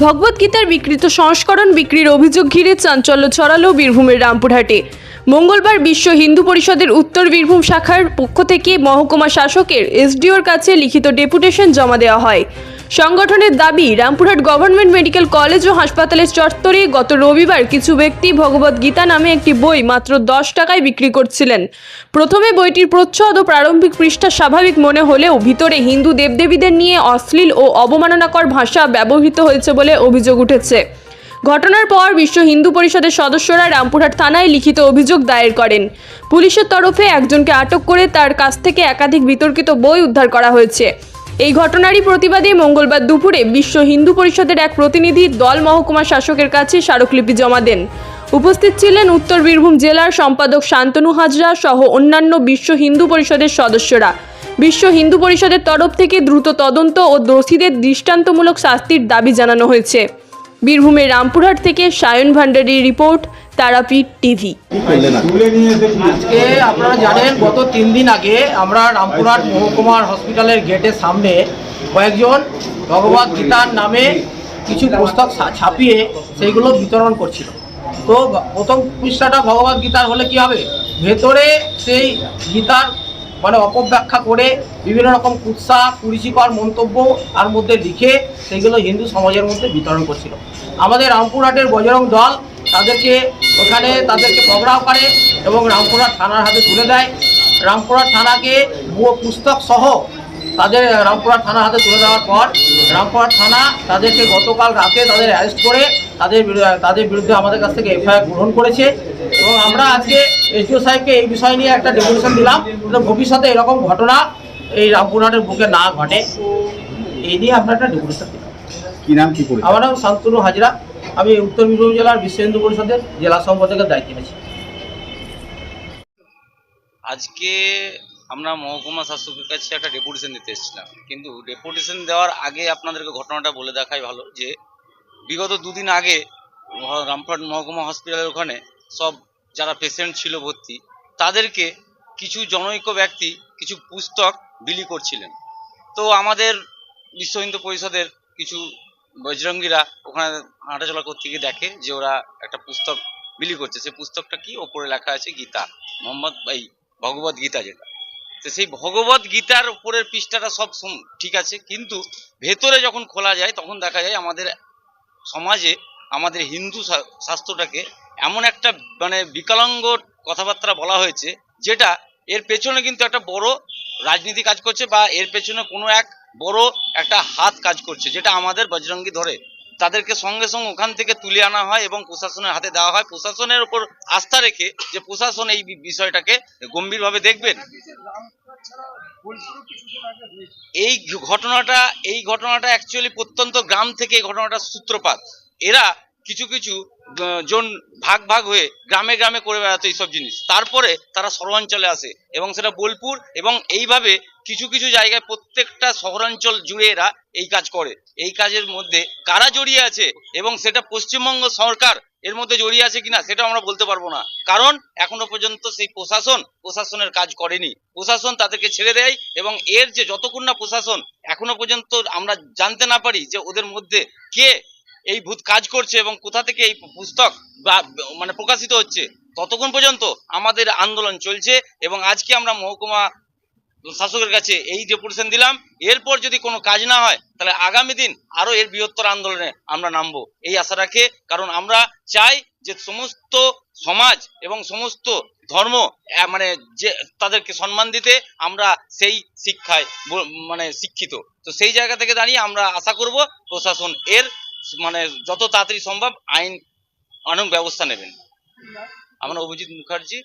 ভগবদ্গীতার বিকৃত সংস্করণ বিক্রির অভিযোগ ঘিরে চাঞ্চল্য ছড়ালো বীরভূমের রামপুরহাটে। মঙ্গলবার বিশ্ব হিন্দু পরিষদের উত্তর বীরভূম শাখার পক্ষ থেকে মহকুমা শাসকের এসডিওর কাছে লিখিত ডেপুটেশন জমা দেওয়া হয়। সংগঠনের দাবি, রামপুরহাট গভর্নমেন্ট মেডিকেল কলেজ ও হাসপাতালের চত্বরে গত রবিবার কিছু ব্যক্তি ভগবদ্গীতা নামে একটি বই মাত্র 10 টাকায় বিক্রি করছিলেন। প্রথমে বইটির প্রচ্ছদ ও প্রারম্ভিক পৃষ্ঠা স্বাভাবিক মনে হলেও ভিতরে হিন্দু দেবদেবীদের নিয়ে অশ্লীল ও অবমাননাকর ভাষা ব্যবহৃত হয়েছে বলে অভিযোগ উঠেছে। ঘটনার পর বিশ্ব হিন্দু পরিষদের সদস্যরা রামপুরহাট থানায় লিখিত অভিযোগ দায়ের করেন। পুলিশের তরফে একজনকে আটক করে তার কাছ থেকে একাধিক বিতর্কিত বই উদ্ধার করা হয়েছে। এই ঘটনারই প্রতিবাদে মঙ্গলবার দুপুরে বিশ্ব হিন্দু পরিষদের এক প্রতিনিধি দল মহকুমা শাসকের কাছে স্মারকলিপি জমা দেন। উপস্থিত ছিলেন উত্তর বীরভূম জেলার সম্পাদক শান্তনু হাজরা সহ অন্যান্য বিশ্ব হিন্দু পরিষদের সদস্যরা। বিশ্ব হিন্দু পরিষদের তরফ থেকে দ্রুত তদন্ত ও দোষীদের দৃষ্টান্তমূলক শাস্তির দাবি জানানো হয়েছে। বীরভূমের রামপুরহাট থেকে সায়ন ভান্ডারীর রিপোর্ট, তারাপীঠ টিভি। আজকে আপনারা জানেন, গত 3 দিন আগে আমরা রামপুরহাট মহকুমার হসপিটালের গেটের সামনে কয়েকজন ভগবদ্গীতার নামে কিছু পুস্তক ছাপিয়ে সেইগুলো বিতরণ করছিল। তো প্রথম পৃষ্ঠাটা ভগবদ্গীতার হলে কি হবে, ভেতরে সেই গীতার অপব্যাখ্যা করে বিভিন্ন রকম কুৎসা কুরুচিকর মন্তব্য তার মধ্যে লিখে সেইগুলো হিন্দু সমাজের মধ্যে বিতরণ করছিল। আমাদের রামপুরহাটের বজরং দল তাদেরকে পকড়াও করে এবং রামপুরহাট থানার হাতে তুলে দেয়। রামপুরহাট থানাকে পুস্তক সহ রামপুরহাট থানার হাতে তুলে দেওয়ার পর রামপুরহাট থানা তাদেরকে গতকাল রাতে অ্যারেস্ট করে তাদের বিরুদ্ধে আমাদের কাছ থেকে এফআইআর গ্রহণ করেছে। এবং আমরা আজকে এসডিও সাহেবকে এই বিষয় নিয়ে একটা ডেপুটেশন দিলাম, ভবিষ্যতে এরকম ঘটনা এই রামপুরহাটের বুকে না ঘটে। এই নিয়ে আমরা একটা ডেপুটেশন দিলাম। কি নাম, কি করে? আমার নাম শান্তনু হাজরা, আমি উত্তর বীরভূম জেলার বিশ্ব হিন্দু পরিষদের জেলা সম্পাদকের দায়িত্ব নিয়েছি। আজকে আমরা মহকুমা শাসকের কাছে একটা ডেপুটেশন দিতে এসেছিলাম, কিন্তু ডেপুটেশন দেওয়ার আগে আপনাদেরকে ঘটনাটা বলে দেখাই ভালো যে বিগত 2 দিন আগে রামপুরহাট মহকুমা হসপিটালের ওখানে সব যারা পেশেন্ট ছিল ভর্তি, তাদেরকে কিছু জনৈক ব্যক্তি কিছু পুস্তক বিলি করছিলেন। তো আমাদের বিশ্ব হিন্দু পরিষদের কিছু বজরঙ্গীরা ওখানে হাঁটাচলা করতে গিয়ে দেখে যে ওরা একটা পুস্তক বিলি করছে। সেই পুস্তকটা কি, ওপরে লেখা আছে গীতা, ভগবত গীতা যেটা। তো সেই ভগবত গীতার উপরের পৃষ্ঠাটা সব ঠিক আছে, কিন্তু ভেতরে যখন খোলা যায় তখন দেখা যায় আমাদের সমাজে আমাদের হিন্দু শাস্ত্রটাকে এমন একটা বিকলাঙ্গ কথাবার্তা বলা হয়েছে, যেটা এর পেছনে কিন্তু একটা বড় রাজনীতি কাজ করছে, বা এর পেছনে কোনো এক বড় একটা হাত কাজ করছে, যেটা আমাদের বজরঙ্গী ধরে। তাদেরকে সঙ্গে সঙ্গে ওখান থেকে তুলে আনা হয় এবং প্রশাসনের হাতে দেওয়া হয়, প্রশাসনের উপর আস্থা রেখে যে প্রশাসন এই বিষয়টাকে গম্ভীরভাবে দেখবেন। এই ঘটনাটা অ্যাকচুয়ালি প্রত্যন্ত গ্রাম থেকে এই ঘটনাটার সূত্রপাত। এরা কিছু জন ভাগ হয়ে গ্রামে গ্রামে করে বেড়াতো এইসব জিনিস, তারপরে তারা শহরাঞ্চলে আসে এবং সেটা বোলপুর এবং এইভাবে কিছু জায়গায় প্রত্যেকটা শহরাঞ্চল জুড়ে এরা এই কাজ করে। এই কাজের মধ্যে কারা জড়িয়ে আছে এবং সেটা পশ্চিমবঙ্গ সরকার এর মধ্যে জড়িয়ে আছে কিনা সেটা আমরা বলতে পারবো না, কারণ এখনো পর্যন্ত সেই প্রশাসনের কাজ করেনি। প্রশাসন তাদেরকে ছেড়ে দেয় এবং এর যে যতক্ষণ না প্রশাসন এখনো পর্যন্ত আমরা জানতে না পারি যে ওদের মধ্যে কে এই ভূত কাজ করছে এবং কোথা থেকে এই পুস্তক প্রকাশিত হচ্ছে, ততক্ষণ পর্যন্ত আমাদের আন্দোলন চলছে। এবং আজকে আমরা মহকুমা শাসকের কাছে এই ডেপুটেশন দিলাম। এরপর যদি কোনো কাজ না হয় তাহলে আগামী দিন আরো এর বৃহত্তর আন্দোলনে আমরা নামবো এই আশা রাখে, কারণ আমরা চাই যে সমস্ত সমাজ এবং সমস্ত ধর্ম যে তাদেরকে সম্মান দিতে, আমরা সেই শিক্ষায় শিক্ষিত। তো সেই জায়গা থেকে দাঁড়িয়ে আমরা আশা করব প্রশাসন এর যত তাড়াতাড়ি সম্ভব আইন অনেক ব্যবস্থা নেবেন। আমরা অভিজিৎ মুখার্জি।